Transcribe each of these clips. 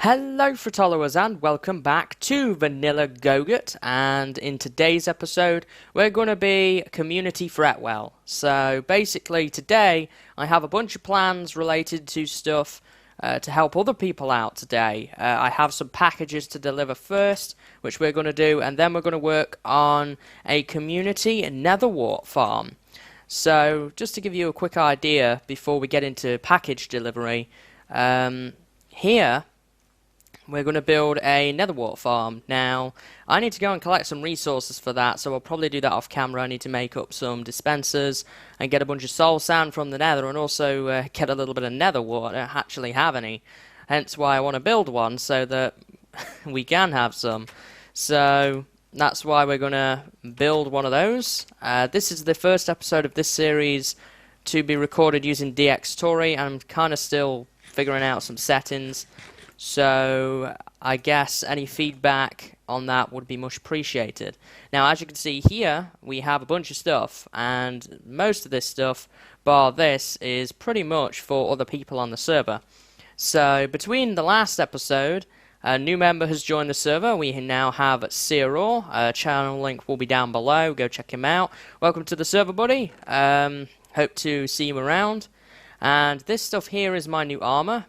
Hello followers and welcome back to Vanilla Gogurt, and in today's episode we're going to be Community Fretwell. So basically today I have a bunch of plans related to stuff to help other people out today. I have some packages to deliver first, which we're going to do, and then we're going to work on a community Nether Wart farm. So just to give you a quick idea before we get into package delivery, here we're going to build a Nether Wart farm. Now, I need to go and collect some resources for that, so I'll probably do that off camera. I need to make up some dispensers and get a bunch of soul sand from the nether, and also get a little bit of Nether Wart. I don't actually have any, hence why I want to build one, so that we can have some. So that's why we're going to build one of those. This is the first episode of this series to be recorded using DxTory, and I'm kind of still figuring out some settings. So I guess any feedback on that would be much appreciated. Now, as you can see here, we have a bunch of stuff, and most of this stuff, bar this, is pretty much for other people on the server. So between the last episode, a new member has joined the server. We now have Ceror. Channel link will be down below. Go check him out. Welcome to the server, buddy. Hope to see you around. And this stuff here is my new armor.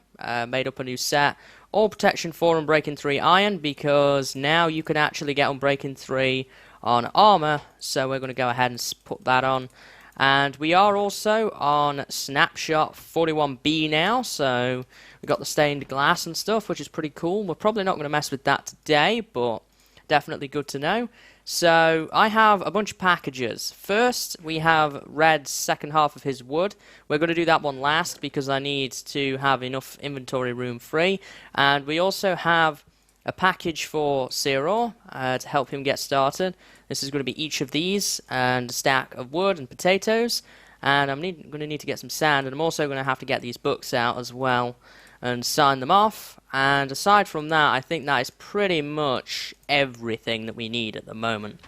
Made up a new set. All protection 4 and breaking 3 iron, because now you can actually get on breaking 3 on armor, so we're going to go ahead and put that on. And we are also on snapshot 41B now, so we've got the stained glass and stuff, which is pretty cool. We're probably not going to mess with that today, but definitely good to know. So I have a bunch of packages. First, we have Red's second half of his wood. We're going to do that one last because I need to have enough inventory room free. And we also have a package for Ceror to help him get started. This is going to be each of these and a stack of wood and potatoes. And I'm going to need to get some sand, and I'm also going to have to get these books out as well and sign them off. And aside from that, I think that is pretty much everything that we need at the moment.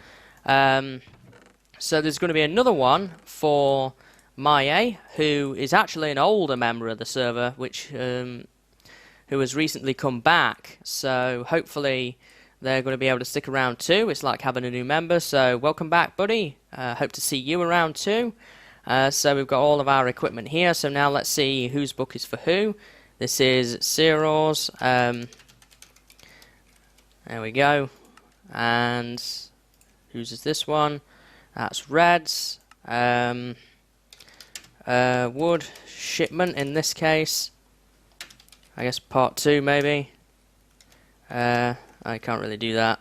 So there's going to be another one for Mahyay, who is actually an older member of the server, who has recently come back. So hopefully they're going to be able to stick around too. It's like having a new member. So welcome back, buddy. Hope to see you around too. So we've got all of our equipment here. So now let's see whose book is for who. This is Ceror's. There we go. And whose is this one? That's Red's. Wood shipment in this case. I guess part 2 maybe. I can't really do that.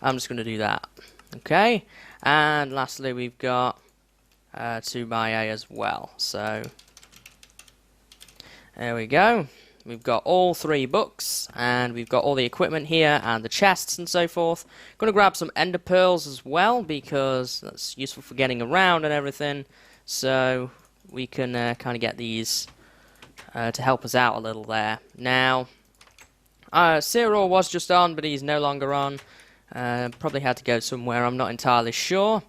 I'm just going to do that. Okay. And lastly we've got to Mahyay as well. So there we go. We've got all 3 books, and we've got all the equipment here, and the chests and so forth. Going to grab some ender pearls as well, because that's useful for getting around and everything. So we can kind of get these to help us out a little there. Now, Ceror was just on, but he's no longer on. Probably had to go somewhere, I'm not entirely sure.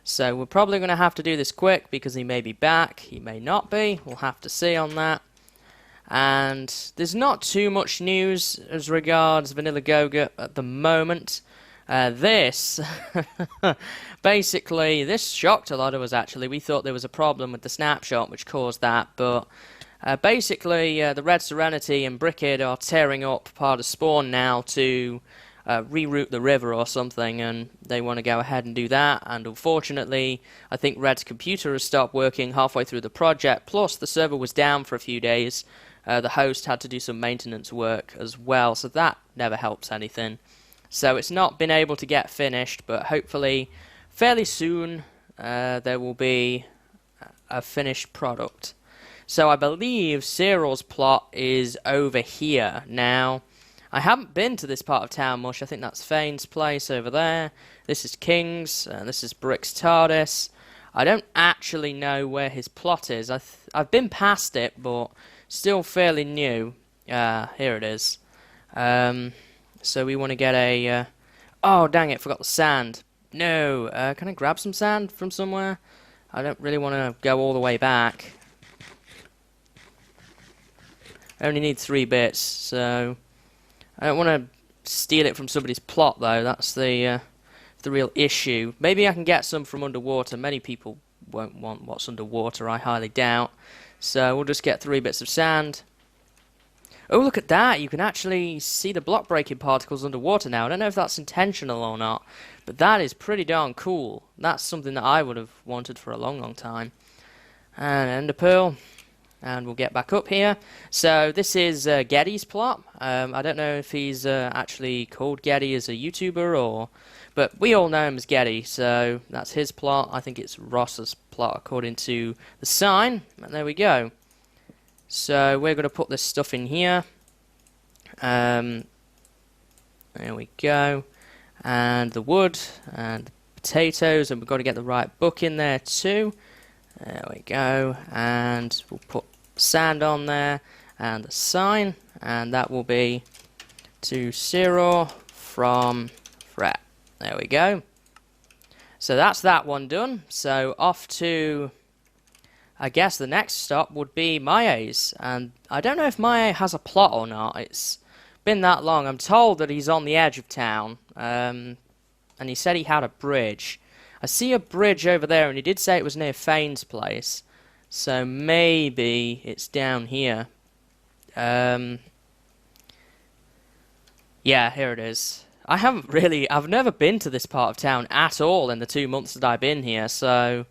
So we're probably going to have to do this quick, because he may be back, he may not be. We'll have to see on that. And there's not too much news as regards Vanilla Gogurt at the moment. Basically, this shocked a lot of us actually. We thought there was a problem with the snapshot which caused that, but basically TheRedSerenity and Brickhead are tearing up part of spawn now to reroute the river or something, and they want to go ahead and do that. And unfortunately, I think Red's computer has stopped working halfway through the project, plus the server was down for a few days. The host had to do some maintenance work as well, so that never helps anything. So it's not been able to get finished, but hopefully fairly soon there will be a finished product. So I believe Ceror's plot is over here. Now, I haven't been to this part of town much. I think that's Fane's place over there. This is King's, and this is Brick's TARDIS. I don't actually know where his plot is. I've been past it, but still fairly new. Here it is. So we want to get a... oh, dang it, forgot the sand. No, can I grab some sand from somewhere? I don't really want to go all the way back. I only need 3 bits, so I don't want to steal it from somebody's plot, though. That's the real issue. Maybe I can get some from underwater. Many people won't want what's underwater, I highly doubt. So we'll just get 3 bits of sand. Oh, look at that! You can actually see the block breaking particles underwater now. I don't know if that's intentional or not, but that is pretty darn cool. That's something that I would have wanted for a long, long time. And ender pearl. And we'll get back up here. So this is Geddy's plot. I don't know if he's actually called Geddy as a YouTuber or... But we all know him as Geddy, so that's his plot. I think it's Ross's plot according to the sign. And there we go. So we're going to put this stuff in here. There we go. And the wood and the potatoes, and we've got to get the right book in there too. There we go. And we'll put sand on there and the sign, and that will be to Ceror from Fret. There we go. So that's that one done. So off to... I guess the next stop would be Mahyay's, and I don't know if Mahyay has a plot or not. It's been that long. I'm told that he's on the edge of town, and he said he had a bridge. I see a bridge over there, and he did say it was near Fane's place, so maybe it's down here. Yeah, here it is. I've never been to this part of town at all in the 2 months that I've been here, so...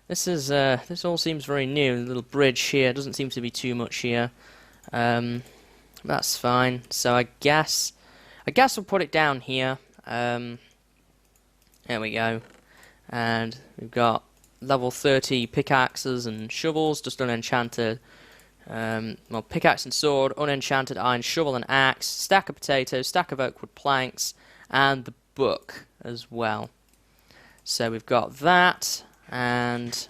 This all seems very new. The little bridge here doesn't seem to be too much here. That's fine. So I guess we'll put it down here. There we go. And we've got level 30 pickaxes and shovels, just unenchanted. Well, pickaxe and sword, unenchanted iron shovel and axe, stack of potatoes, stack of oak wood planks, and the book as well. So we've got that. And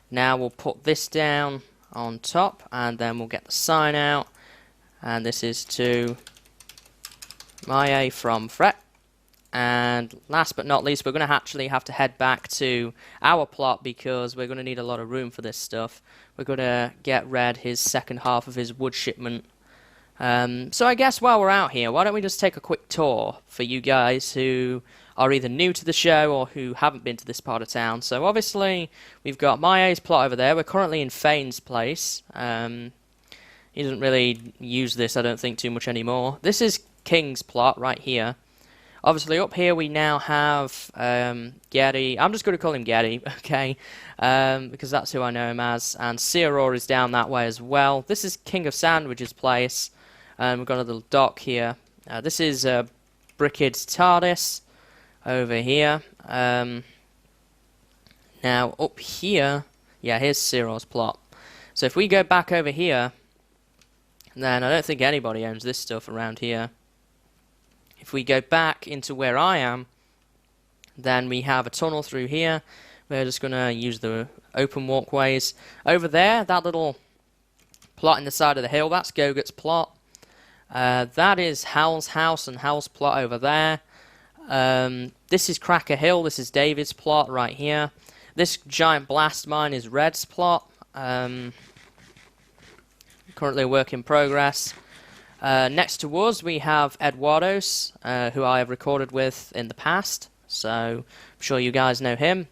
now we'll put this down on top, and then we'll get the sign out, and this is to Mahyay from Fret. And last but not least, we're going to actually have to head back to our plot because we're going to need a lot of room for this stuff. We're going to get Red his second half of his wood shipment. So I guess while we're out here, why don't we just take a quick tour for you guys who are either new to the show or who haven't been to this part of town. So obviously we've got Mahyay's plot over there. We're currently in Fane's place. He doesn't really use this, I don't think, too much anymore. This is King's plot right here. Obviously up here we now have Geddy. I'm just going to call him Geddy, okay, because that's who I know him as. And Ceror is down that way as well. This is King of Sandwich's place. We've got a little dock here. This is Brickhead's TARDIS over here. Now up here, yeah, here's Ceror's plot. So if we go back over here, then I don't think anybody owns this stuff around here. If we go back into where I am, then we have a tunnel through here. We're just going to use the open walkways. Over there, that little plot in the side of the hill, that's Gogurt's plot. That is Howl's house and Howl's plot over there. This is Cracker Hill, this is David's plot right here. This giant blast mine is Red's plot. Currently a work in progress. Next to us we have Eduardo's, who I have recorded with in the past, so I'm sure you guys know him.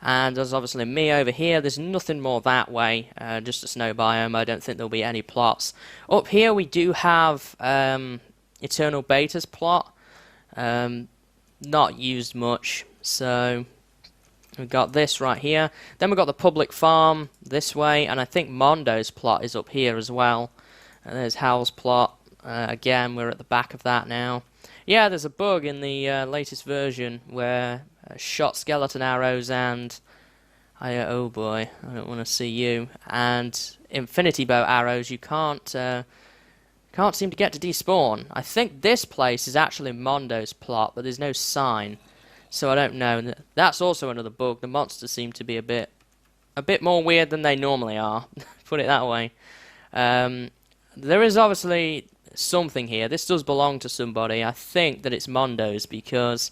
And there's obviously me over here. There's nothing more that way, just a snow biome. I don't think there'll be any plots. Up here we do have Eternal Beta's plot, not used much, so we've got this right here. Then we've got the public farm this way, and I think Mondo's plot is up here as well. And there's Howl's plot. Again, we're at the back of that now. Yeah, there's a bug in the latest version where shot skeleton arrows and oh boy, I don't want to see you, and infinity bow arrows you can't seem to get to despawn. I think this place is actually Mondo's plot, but there's no sign, so I don't know. That's also another bug. The monsters seem to be a bit more weird than they normally are. Put it that way. There is obviously something here. This does belong to somebody. I think that it's Mondo's because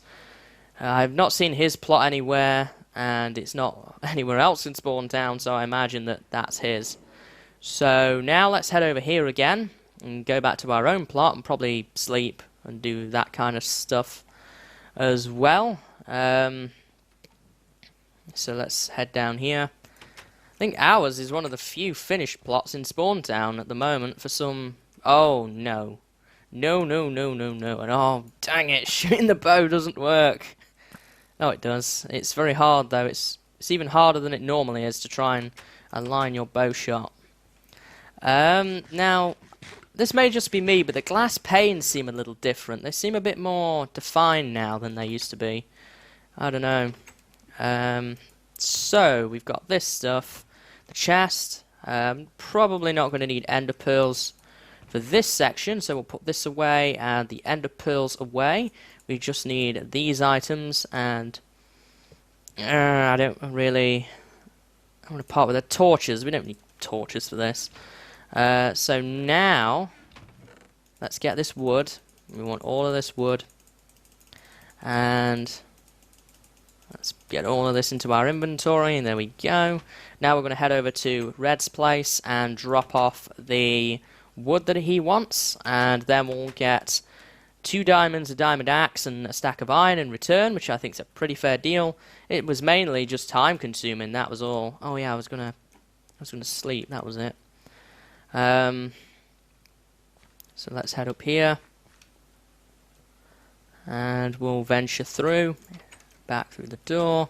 I've not seen his plot anywhere, and it's not anywhere else in Spawn Town, so I imagine that that's his. So now let's head over here again, and go back to our own plot and probably sleep and do that kind of stuff as well. So let's head down here. I think ours is one of the few finished plots in Spawn Town at the moment for some... Oh, no. No, no, no, no, no. And oh, dang it, shooting the bow doesn't work. No, it does. It's very hard, though. It's even harder than it normally is to try and align your bow shot. Now, this may just be me, but the glass panes seem a little different. They seem a bit more defined now than they used to be. I don't know. So, we've got this stuff. The chest. Probably not going to need ender pearls for this section, so we'll put this away and the ender pearls away. We just need these items, and I don't really... I want to part with the torches. We don't need torches for this. So now, let's get this wood. We want all of this wood. And let's get all of this into our inventory, and there we go. Now we're going to head over to Red's place and drop off the wood that he wants, and then we'll get 2 diamonds, a diamond axe, and a stack of iron in return, which I think is a pretty fair deal. It was mainly just time consuming, that was all. Oh yeah, I was gonna sleep, that was it. So let's head up here, and we'll venture through, back through the door.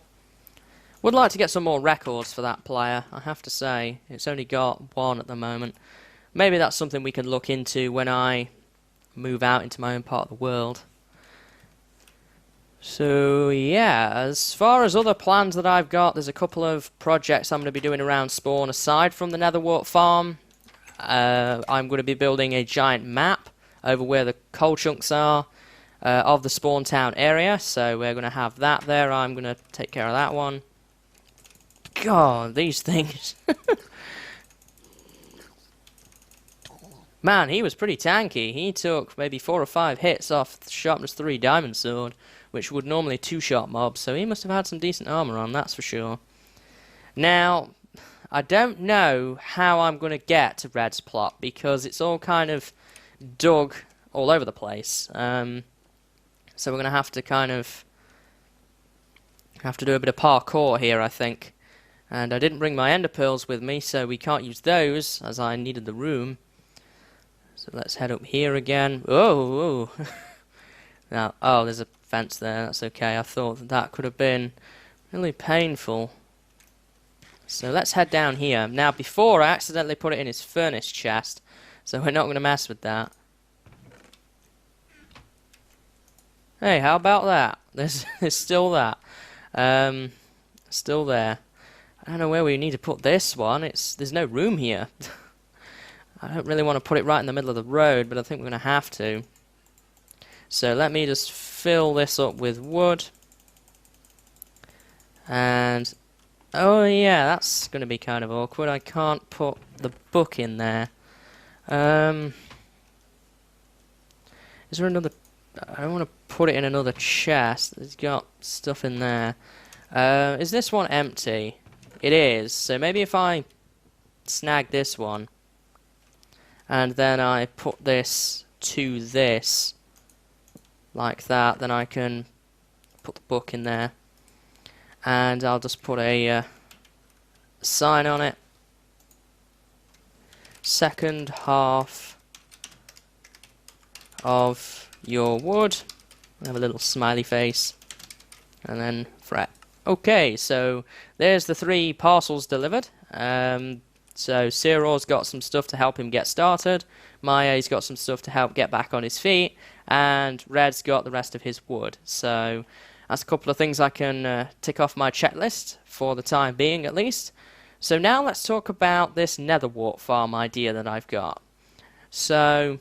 Would like to get some more records for that player, I have to say. It's only got 1 at the moment. Maybe that's something we can look into when I move out into my own part of the world. So yeah, as far as other plans that I've got, there's a couple of projects I'm going to be doing around Spawn aside from the Nether Wart farm. I'm going to be building a giant map over where the coal chunks are of the Spawn Town area, so we're going to have that there. I'm going to take care of that one. God, these things. Man, he was pretty tanky. He took maybe 4 or 5 hits off the sharpness 3 diamond sword, which would normally 2-shot mobs, so he must have had some decent armor on, that's for sure. Now, I don't know how I'm going to get to Red's plot, because it's all kind of dug all over the place. So we're going to have to kind of do a bit of parkour here, I think. And I didn't bring my ender pearls with me, so we can't use those, as I needed the room. So let's head up here again. Oh, now, oh, there's a fence there. That's okay. I thought that could have been really painful. So let's head down here. Now, before I accidentally put it in his furnace chest, so we're not going to mess with that. Hey, how about that? There's still that. Still there. I don't know where we need to put this one. There's no room here. I don't really want to put it right in the middle of the road, but I think we're going to have to. So let me just fill this up with wood. And, oh yeah, that's going to be kind of awkward. I can't put the book in there. Is there another... I don't want to put it in another chest. It's got stuff in there. Is this one empty? It is. So maybe if I snag this one, and then I put this to this, like that, then I can put the book in there. And I'll just put a sign on it. Second half of your wood. Have a little smiley face. And then fret. Okay, so there's the 3 parcels delivered. So Ceror's got some stuff to help him get started, Mahyay's got some stuff to help get back on his feet, and Red's got the rest of his wood. So that's a couple of things I can tick off my checklist, for the time being at least. So now let's talk about this Nether Wart farm idea that I've got. So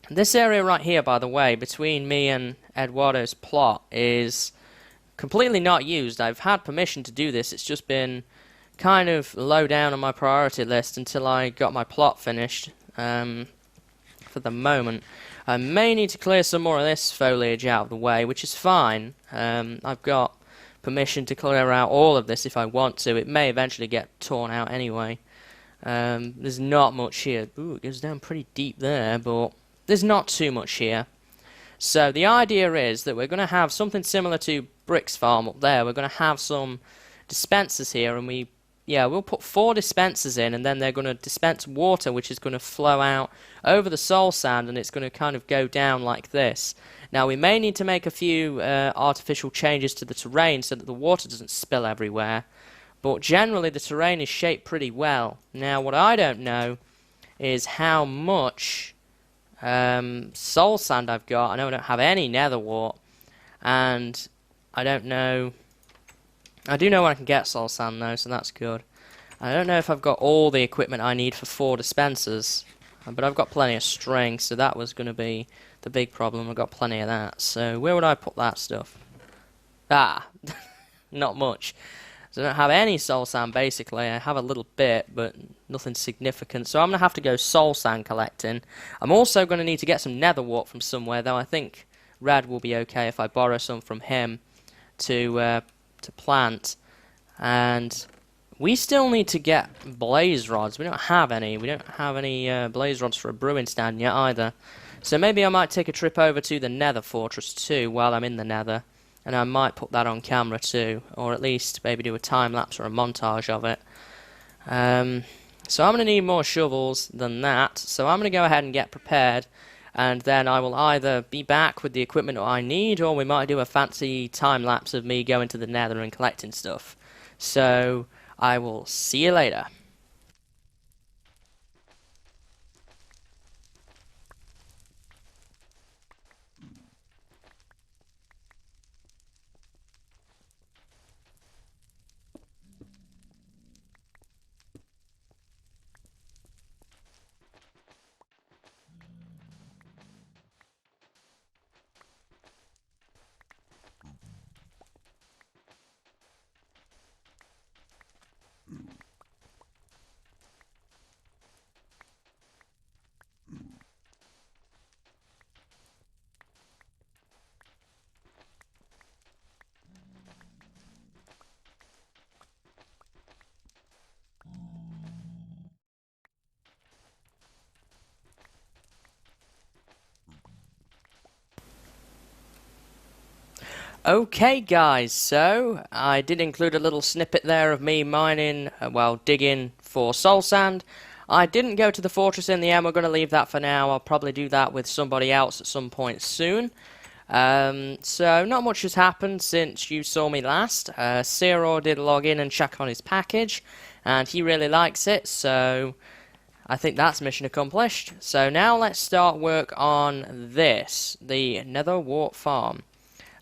this area right here, by the way, between me and Eduardo's plot is completely not used. I've had permission to do this, it's just been kind of low down on my priority list until I got my plot finished. For the moment, I may need to clear some more of this foliage out of the way, which is fine. I've got permission to clear out all of this if I want to. It may eventually get torn out anyway. There's not much here. Ooh, it goes down pretty deep there, but there's not too much here. So the idea is that we're going to have something similar to Brick's farm up there. We're going to have some dispensers here, and we'll put 4 dispensers in, and then they're going to dispense water, which is going to flow out over the soul sand, and it's going to kind of go down like this. Now we may need to make a few artificial changes to the terrain so that the water doesn't spill everywhere, but generally the terrain is shaped pretty well. Now what I don't know is how much soul sand I've got. I know I don't have any Nether Wart, and I don't know. I do know when I can get soul sand though, so that's good. I don't know if I've got all the equipment I need for 4 dispensers, but I've got plenty of string, so that was going to be the big problem. I've got plenty of that. So where would I put that stuff? Ah, not much. So I don't have any soul sand basically. I have a little bit, but nothing significant. So I'm going to have to go soul sand collecting. I'm also going to need to get some Nether Wart from somewhere, though I think Red will be okay if I borrow some from him to plant. And we still need to get blaze rods. We don't have any. We don't have any blaze rods for a brewing stand yet either. So maybe I might take a trip over to the Nether Fortress too while I'm in the Nether. And I might put that on camera too, or at least maybe do a time lapse or a montage of it. So I'm going to need more shovels than that. So I'm going to go ahead and get prepared, and then I will either be back with the equipment I need, or we might do a fancy time lapse of me going to the Nether and collecting stuff. So I will see you later. Okay guys, so I did include a little snippet there of me mining, digging for soul sand. I didn't go to the fortress in the end. We're going to leave that for now. I'll probably do that with somebody else at some point soon. So not much has happened since you saw me last. Ceror did log in and check on his package, and he really likes it, so I think that's mission accomplished. So now let's start work on this, the Nether Wart farm.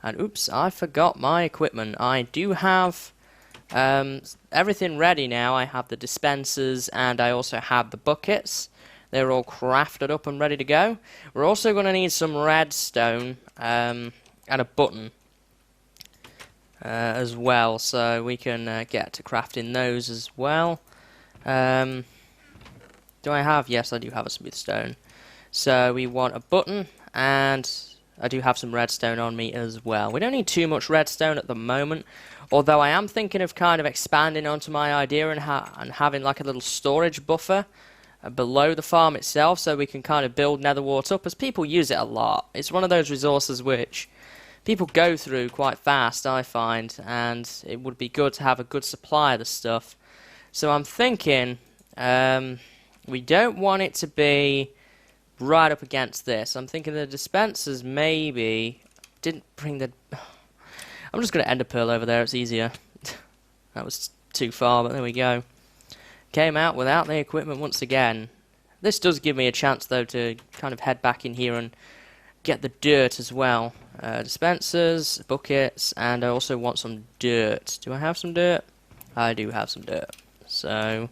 And oops, I forgot my equipment. I do have everything ready now. I have the dispensers and I also have the buckets. They're all crafted up and ready to go. We're also going to need some redstone and a button as well, so we can get to crafting those as well. Do I have? Yes, I do have a smooth stone. So we want a button, and I do have some redstone on me as well. We don't need too much redstone at the moment, although I am thinking of kind of expanding onto my idea and having like a little storage buffer below the farm itself, so we can kind of build Nether Wart up, as people use it a lot. It's one of those resources which people go through quite fast, I find, and it would be good to have a good supply of the stuff. So I'm thinking we don't want it to be right up against this. I'm thinking the dispensers maybe didn't bring the... I'm just going to end a pearl over there, it's easier. That was too far, but there we go. Came out without the equipment once again. This does give me a chance though to kind of head back in here and get the dirt as well. Dispensers, buckets, and I also want some dirt. Do I have some dirt? I do have some dirt. So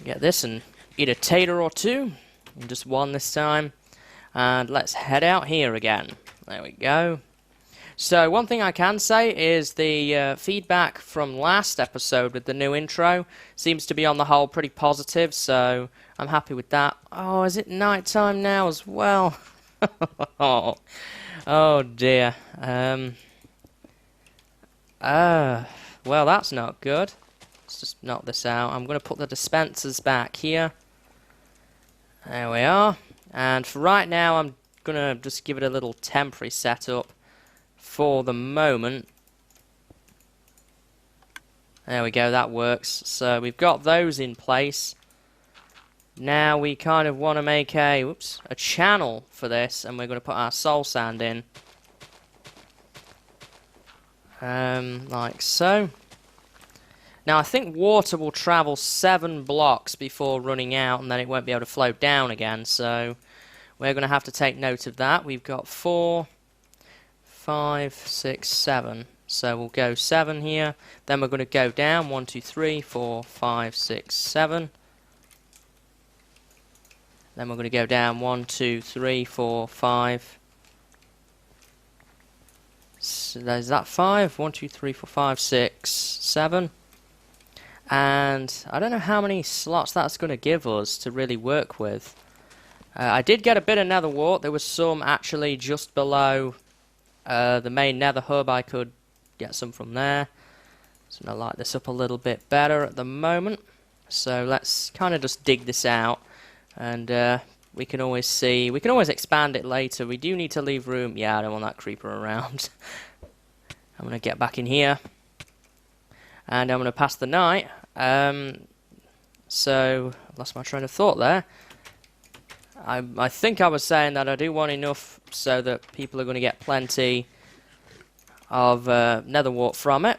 get this and eat a tater or two. Just one this time. And let's head out here again. There we go. So one thing I can say is the feedback from last episode with the new intro seems to be on the whole pretty positive, so I'm happy with that. Oh, is it night time now as well? Oh dear. Well, that's not good. Let's just knock this out. I'm going to put the dispensers back here. There we are. And for right now, I'm going to just give it a little temporary setup for the moment. There we go, that works. So we've got those in place. Now we kind of want to make a channel for this, and we're going to put our soul sand in. Like so. Now I think water will travel 7 blocks before running out, and then it won't be able to flow down again, so we're going to have to take note of that. We've got 4, 5, 6, 7. So we'll go 7 here. Then we're going to go down 1, 2, 3, 4, 5, 6, 7. Then we're going to go down 1, 2, 3, 4, 5. So there's that 5. 1, 2, 3, 4, 5, 6, 7. And I don't know how many slots that's going to give us to really work with. I did get a bit of Nether Wart. There was some actually just below the main Nether hub. I could get some from there. So I'm going to light this up a little bit better at the moment. So let's kind of just dig this out. And we can always see, we can always expand it later. We do need to leave room. Yeah, I don't want that creeper around. I'm going to get back in here. And I'm going to pass the night. So, I lost my train of thought there. I think I was saying that I do want enough so that people are going to get plenty of Nether Wart from it.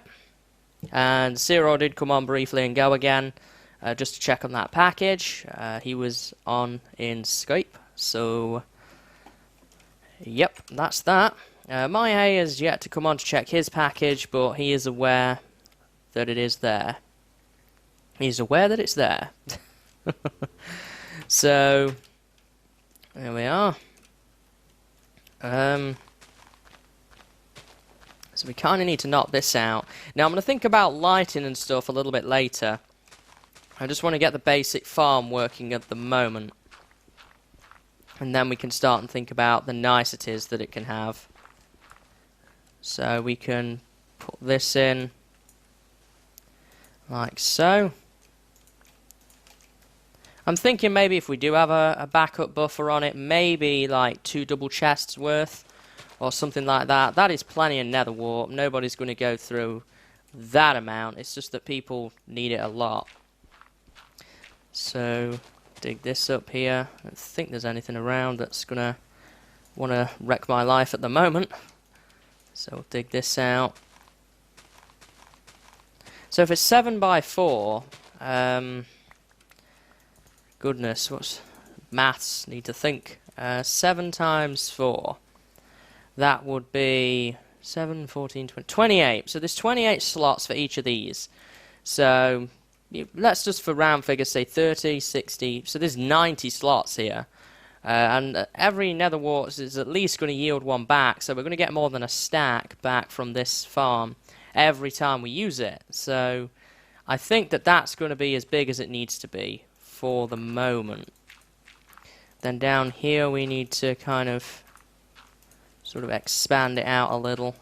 And Ceror did come on briefly and go again, just to check on that package. He was on in Skype, so yep, that's that. Mahyay has yet to come on to check his package, but he is aware that it is there. He's aware that it's there. So, there we are. So we kind of need to knock this out. Now I'm going to think about lighting and stuff a little bit later. I just want to get the basic farm working at the moment. And then we can start and think about the niceties that it can have. So we can put this in like so. I'm thinking maybe if we do have a backup buffer on it, maybe like 2 double chests worth or something like that. That is plenty of Nether Wart. Nobody's going to go through that amount. It's just that people need it a lot. So dig this up here. I don't think there's anything around that's going to want to wreck my life at the moment. So we'll dig this out. So if it's 7 by 4, goodness, what's maths? Need to think. 7 times 4. That would be 7, 14, 20, 28. So there's 28 slots for each of these. So let's just for round figures say 30, 60. So there's 90 slots here. And every Nether Wart is at least going to yield 1 back. So we're going to get more than a stack back from this farm every time we use it. So I think that that's going to be as big as it needs to be for the moment. Then down here we need to kind of sort of expand it out a little.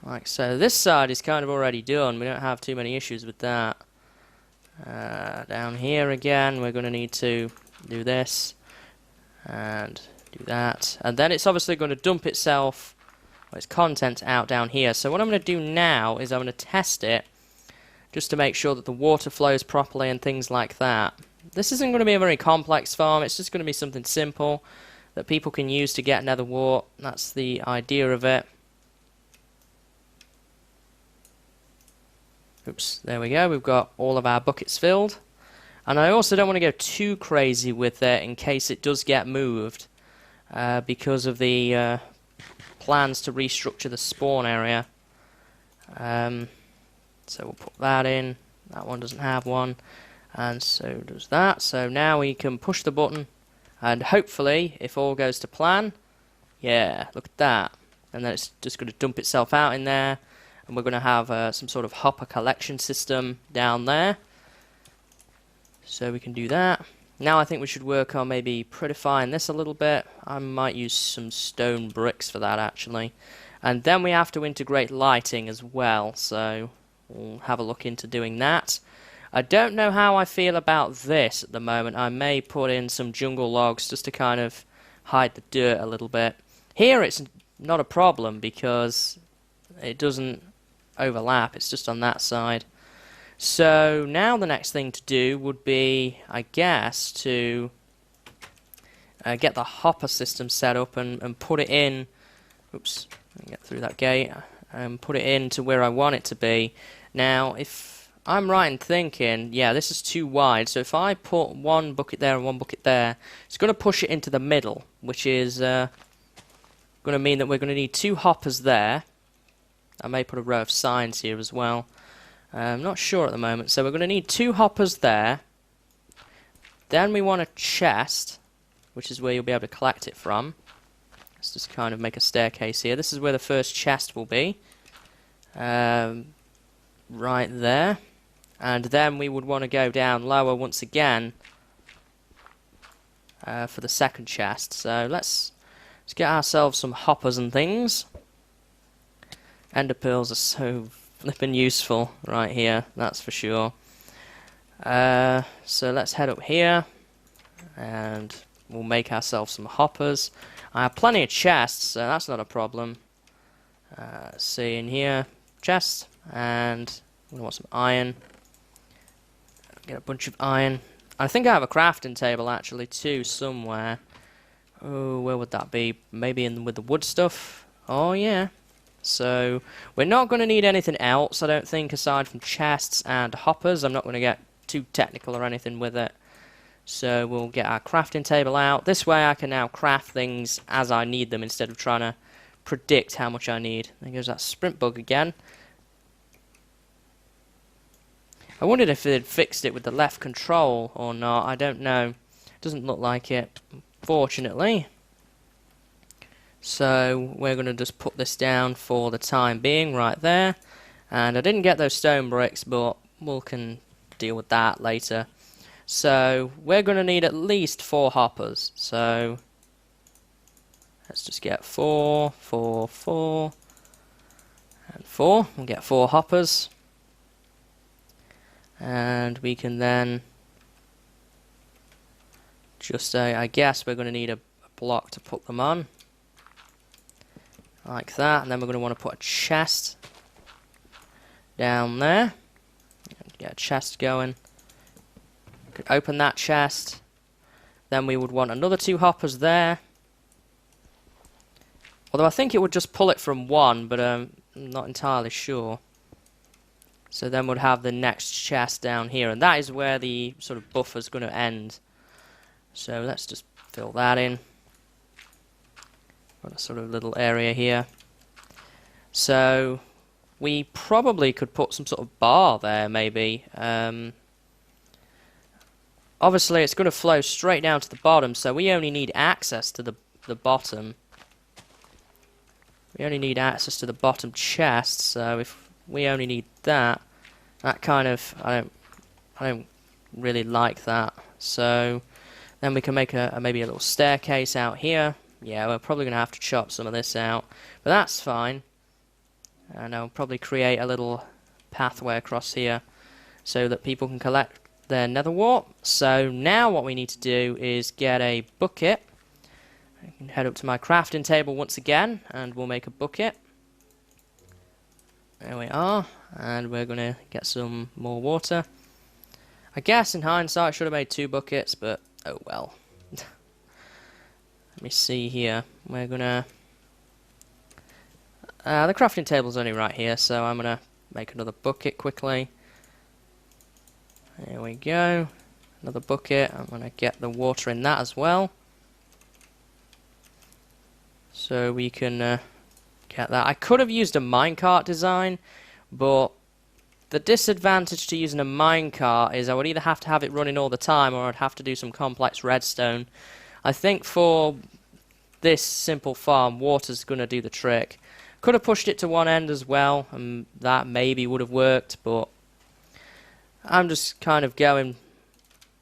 Like so. This side is kind of already done. We don't have too many issues with that. Down here again we're going to need to do this and do that. And then it's obviously going to dump itself, its contents out down here. So what I'm going to do now is I'm going to test it just to make sure that the water flows properly and things like that. This isn't going to be a very complex farm. It's just going to be something simple that people can use to get Nether Wart. That's the idea of it. Oops, there we go. We've got all of our buckets filled. And I also don't want to go too crazy with it in case it does get moved because of the plans to restructure the spawn area. So we'll put that in. That one doesn't have one. And so does that. So now we can push the button. And hopefully, if all goes to plan, yeah, look at that. And then it's just going to dump itself out in there. And we're going to have some sort of hopper collection system down there. So we can do that. Now I think we should work on maybe prettifying this a little bit. I might use some stone bricks for that actually. And then we have to integrate lighting as well. So we'll have a look into doing that. I don't know how I feel about this at the moment. I may put in some jungle logs just to kind of hide the dirt a little bit. Here it's not a problem because it doesn't overlap, it's just on that side. So now the next thing to do would be, I guess, to get the hopper system set up and put it in. Oops, let me get through that gate and put it into where I want it to be. Now, if I'm right in thinking, yeah, this is too wide, so if I put one bucket there and one bucket there, it's going to push it into the middle, which is going to mean that we're going to need 2 hoppers there. I may put a row of signs here as well. I'm not sure at the moment, so we're going to need 2 hoppers there. Then we want a chest, which is where you'll be able to collect it from. Let's just kind of make a staircase here. This is where the first chest will be. Right there. And then we would want to go down lower once again for the second chest. So let's get ourselves some hoppers and things. Ender pearls are so flippin' useful right here, that's for sure. So let's head up here and we'll make ourselves some hoppers. I have plenty of chests, so that's not a problem. See in here, chest, and we want some iron. Get a bunch of iron. I think I have a crafting table actually too somewhere. Oh, where would that be? Maybe in with the wood stuff. Oh yeah. So we're not going to need anything else, I don't think, aside from chests and hoppers. I'm not going to get too technical or anything with it. So we'll get our crafting table out. This way I can now craft things as I need them instead of trying to predict how much I need. There goes that sprint bug again. I wondered if they'd fixed it with the left control or not. I don't know. Doesn't look like it, fortunately. So we're going to just put this down for the time being right there. And I didn't get those stone bricks, but we can deal with that later. So we're going to need at least 4 hoppers. So let's just get 4, 4, 4, and 4. We'll get 4 hoppers. And we can then just, I guess we're going to need a block to put them on. Like that, and then we're going to want to put a chest down there. Get a chest going. We could open that chest. Then we would want another 2 hoppers there. Although I think it would just pull it from 1, but I'm not entirely sure. So then we'd have the next chest down here, and that is where the sort of buffer's going to end. So let's just fill that in. Got a sort of little area here. So we probably could put some sort of bar there, maybe. Obviously, it's going to flow straight down to the bottom, so we only need access to the bottom. We only need access to the bottom chest, so if we only need that, that kind of I don't really like that. So then we can make maybe a little staircase out here. Yeah, we're probably going to have to chop some of this out, but that's fine. And I'll probably create a little pathway across here so that people can collect their Nether Wart. So now what we need to do is get a bucket. I can head up to my crafting table once again, and we'll make a bucket. There we are, and we're going to get some more water. I guess in hindsight I should have made 2 buckets, but oh well. Let me see here. We're gonna... the crafting table's only right here, so I'm gonna make another bucket quickly. There we go. Another bucket. I'm gonna get the water in that as well. So we can get that. I could have used a minecart design, but the disadvantage to using a minecart is I would either have to have it running all the time or I'd have to do some complex redstone. I think for this simple farm, water's going to do the trick. Could have pushed it to one end as well, and that maybe would have worked, but I'm just kind of going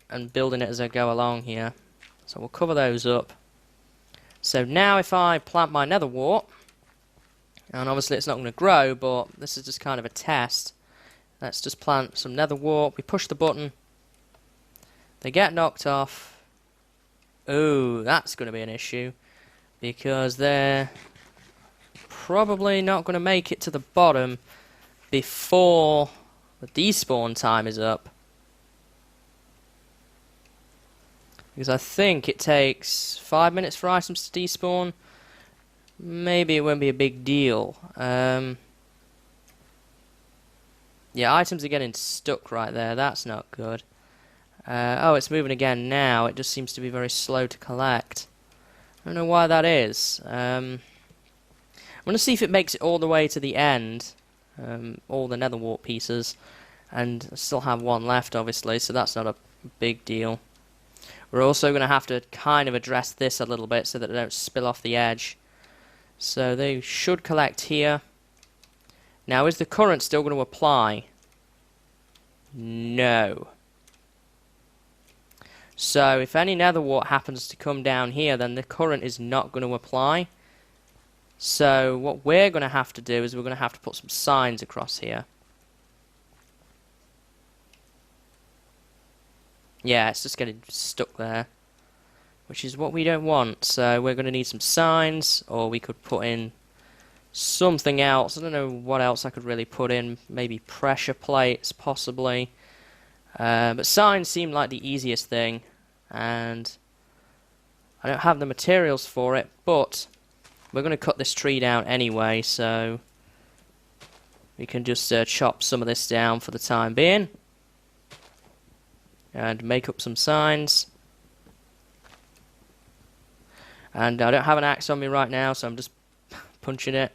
and building it as I go along here. So we'll cover those up. So now if I plant my Nether Wart, and obviously it's not going to grow, but this is just kind of a test. Let's just plant some Nether Wart. We push the button. They get knocked off. Ooh, that's going to be an issue. Because they're probably not going to make it to the bottom before the despawn time is up. Because I think it takes 5 minutes for items to despawn. Maybe it won't be a big deal. Yeah, items are getting stuck right there. That's not good. Oh, it's moving again now. It just seems to be very slow to collect. I don't know why that is. I'm going to see if it makes it all the way to the end. All the Nether Wart pieces. And I still have one left, obviously, so that's not a big deal. We're also going to have to kind of address this a little bit so that they don't spill off the edge. So they should collect here. Now, is the current still going to apply? No. So, if any Nether Wart happens to come down here, then the current is not going to apply. So, what we're going to have to do is we're going to have to put some signs across here. Yeah, it's just getting stuck there, which is what we don't want. So, we're going to need some signs, or we could put in something else. I don't know what else I could really put in. Maybe pressure plates, possibly. But signs seem like the easiest thing. And I don't have the materials for it. But we're going to cut this tree down anyway. So we can just chop some of this down for the time being. And make up some signs. And I don't have an axe on me right now. So I'm just punching it.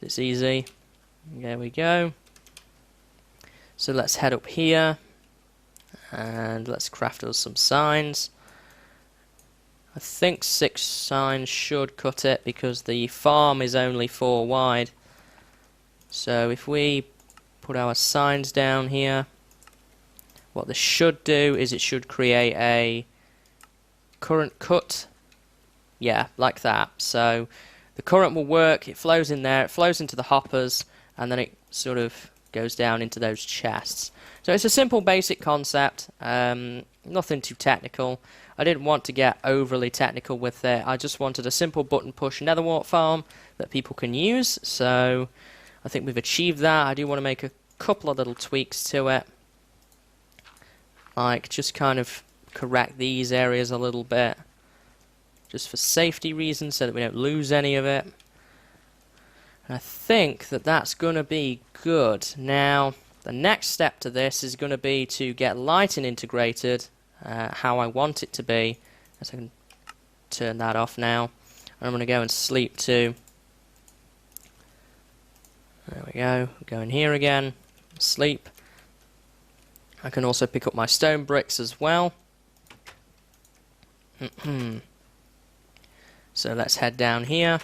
It's easy. There we go. So let's head up here and let's craft us some signs. I think 6 signs should cut it because the farm is only 4 wide. So if we put our signs down here, what this should do is it should create a current cut. Yeah, like that. So the current will work, it flows in there, it flows into the hoppers, and then it sort of goes down into those chests. So it's a simple basic concept, nothing too technical. I didn't want to get overly technical with it, I just wanted a simple button push Nether Wart farm that people can use, so I think we've achieved that. I do want to make a couple of little tweaks to it, like just kind of correct these areas a little bit. Just for safety reasons, so that we don't lose any of it. And I think that that's going to be good. Now, the next step to this is going to be to get lighting integrated, how I want it to be. As I can turn that off now. And I'm going to go and sleep too. There we go. Go in here again. Sleep. I can also pick up my stone bricks as well. So let's head down here.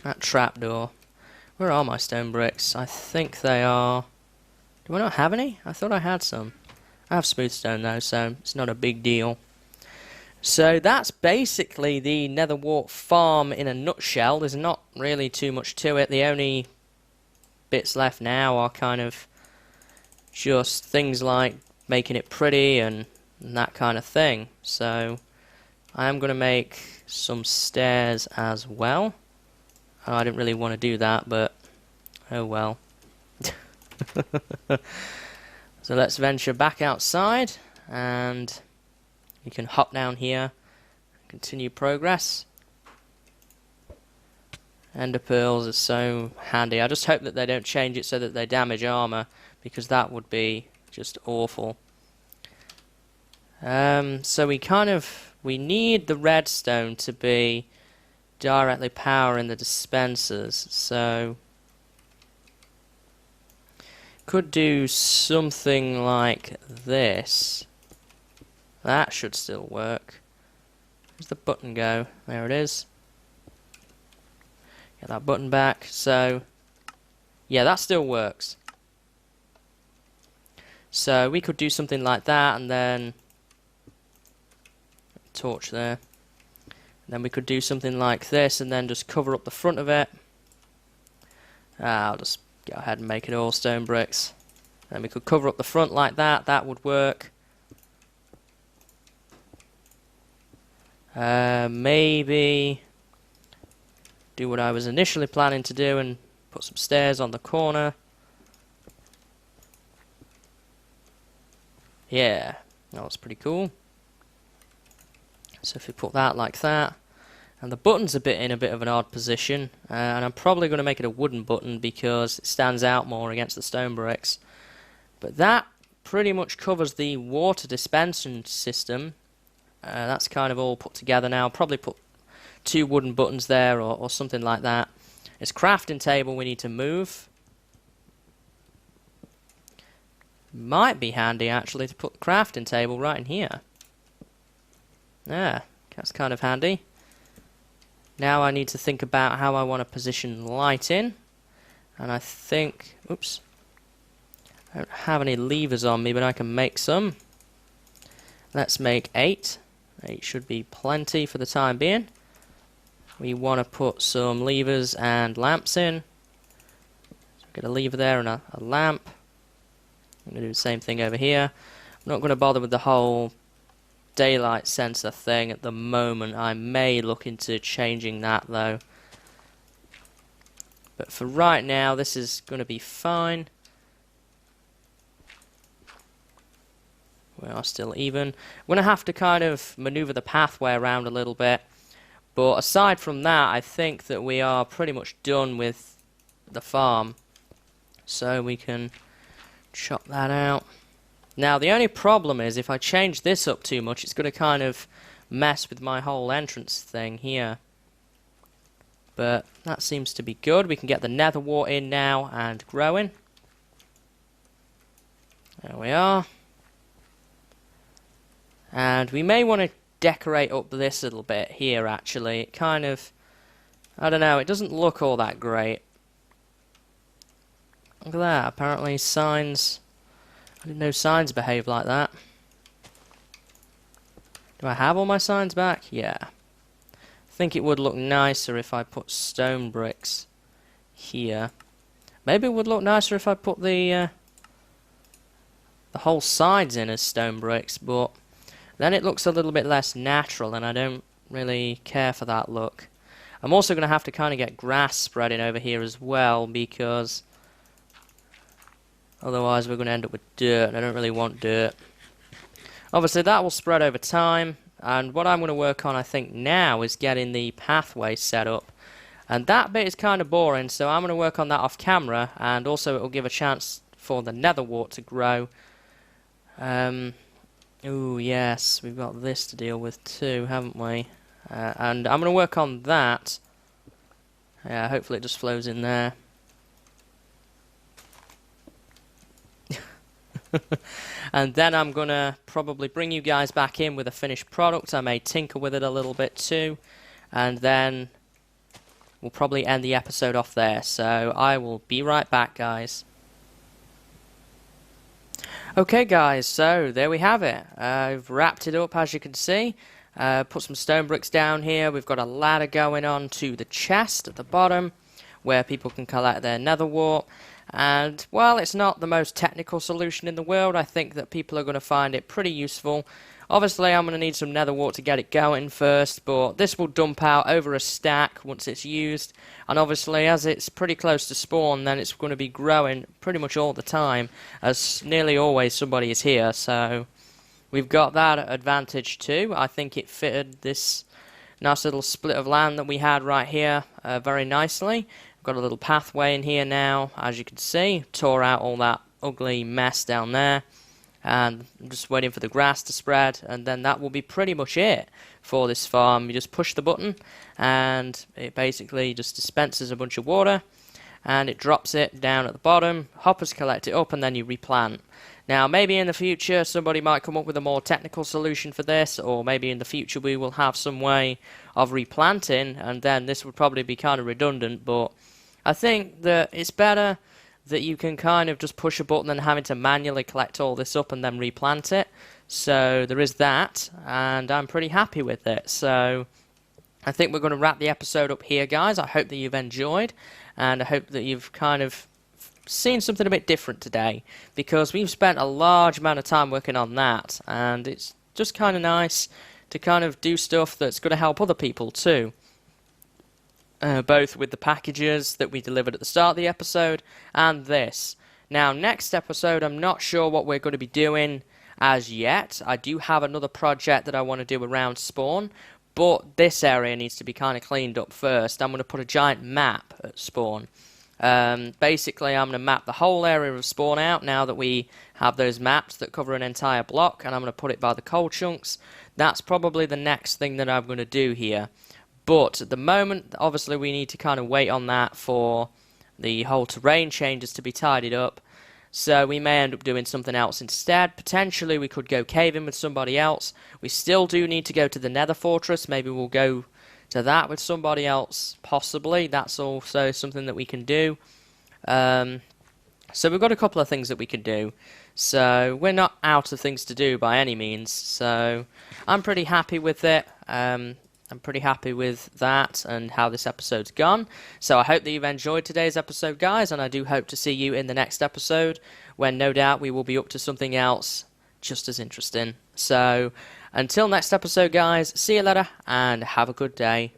That trapdoor. Where are my stone bricks? I think they are... Do I not have any? I thought I had some. I have smooth stone though, so it's not a big deal. So that's basically the Nether Wart farm in a nutshell. There's not really too much to it. The only bits left now are kind of just things like making it pretty and that kind of thing. So I am going to make some stairs as well. I didn't really want to do that, but oh well. So let's venture back outside, and you can hop down here, continue progress. Ender pearls are so handy. I just hope that they don't change it so that they damage armor, because that would be just awful. So we need the redstone to be directly powering the dispensers, so could do something like this. That should still work. Where's the button go? There it is. Get that button back. So yeah, that still works. So we could do something like that, and then torch there. Then we could do something like this and then just cover up the front of it. I'll just go ahead and make it all stone bricks. And we could cover up the front like that. That would work. Maybe do what I was initially planning to do and put some stairs on the corner. Yeah, that was pretty cool. So if we put that like that, and the button's in a bit of an odd position, and I'm probably going to make it a wooden button because it stands out more against the stone bricks. But that pretty much covers the water dispensing system. That's kind of all put together now. I'll probably put 2 wooden buttons there or something like that. It's crafting table we need to move. Might be handy actually to put the crafting table right in here. Yeah, that's kind of handy. Now I need to think about how I want to position lighting. And I think, oops, I don't have any levers on me, but I can make some. Let's make 8. 8 should be plenty for the time being. We want to put some levers and lamps in. So get a lever there and a lamp. I'm going to do the same thing over here. I'm not going to bother with the whole daylight sensor thing at the moment. I may look into changing that though. But for right now, this is going to be fine. We are still even. I'm going to have to kind of maneuver the pathway around a little bit. But aside from that, I think that we are pretty much done with the farm. So we can chop that out. Now the only problem is if I change this up too much, it's going to kind of mess with my whole entrance thing here. But that seems to be good. We can get the Nether Wart in now and growing. There we are. And we may want to decorate up this little bit here actually. It kind of, I don't know, it doesn't look all that great. Look at that, apparently signs, I didn't know signs behave like that. Do I have all my signs back? Yeah. I think it would look nicer if I put stone bricks here. Maybe it would look nicer if I put the whole sides in as stone bricks, but then it looks a little bit less natural and I don't really care for that look. I'm also going to have to kind of get grass spreading over here as well because otherwise we're going to end up with dirt and I don't really want dirt. Obviously that will spread over time, and what I'm going to work on I think now is getting the pathway set up. And that bit is kind of boring, so I'm going to work on that off camera, and also it will give a chance for the Nether Wart to grow. Ooh, yes, we've got this to deal with too, haven't we? And I'm going to work on that. Yeah, hopefully it just flows in there. And then I'm going to probably bring you guys back in with a finished product. I may tinker with it a little bit too. And then we'll probably end the episode off there. So I will be right back, guys. Okay guys, so there we have it. I've wrapped it up as you can see. Put some stone bricks down here. We've got a ladder going on to the chest at the bottom where people can collect their Nether Wart. And while it's not the most technical solution in the world, I think that people are going to find it pretty useful. Obviously I'm going to need some Nether Wart to get it going first, but this will dump out over a stack once it's used. And obviously as it's pretty close to spawn, then it's going to be growing pretty much all the time, as nearly always somebody is here. So we've got that advantage too. I think it fitted this nice little split of land that we had right here very nicely. Got a little pathway in here now, as you can see. Tore out all that ugly mess down there. And I'm just waiting for the grass to spread, and then that will be pretty much it for this farm. You just push the button and it basically just dispenses a bunch of water and it drops it down at the bottom. Hoppers collect it up and then you replant. Now maybe in the future somebody might come up with a more technical solution for this, or maybe in the future we will have some way of replanting, and then this would probably be kind of redundant, but I think that it's better that you can kind of just push a button than having to manually collect all this up and then replant it. So there is that, and I'm pretty happy with it. So I think we're going to wrap the episode up here, guys. I hope that you've enjoyed, and I hope that you've kind of seeing something a bit different today, because we've spent a large amount of time working on that, and it's just kind of nice to kind of do stuff that's going to help other people too. Both with the packages that we delivered at the start of the episode and this. Now, next episode, I'm not sure what we're going to be doing as yet. I do have another project that I want to do around spawn, but this area needs to be kind of cleaned up first. I'm going to put a giant map at spawn. Basically, I'm going to map the whole area of spawn out now that we have those maps that cover an entire block, and I'm going to put it by the coal chunks. That's probably the next thing that I'm going to do here. But at the moment, obviously, we need to kind of wait on that for the whole terrain changes to be tidied up. So we may end up doing something else instead. Potentially, we could go caving with somebody else. We still do need to go to the Nether Fortress. Maybe we'll go to that with somebody else, possibly. That's also something that we can do. So we've got a couple of things that we can do. So we're not out of things to do by any means. So I'm pretty happy with it. I'm pretty happy with that and how this episode's gone. So I hope that you've enjoyed today's episode, guys, and I do hope to see you in the next episode, when no doubt we will be up to something else just as interesting. So until next episode, guys, see you later and have a good day.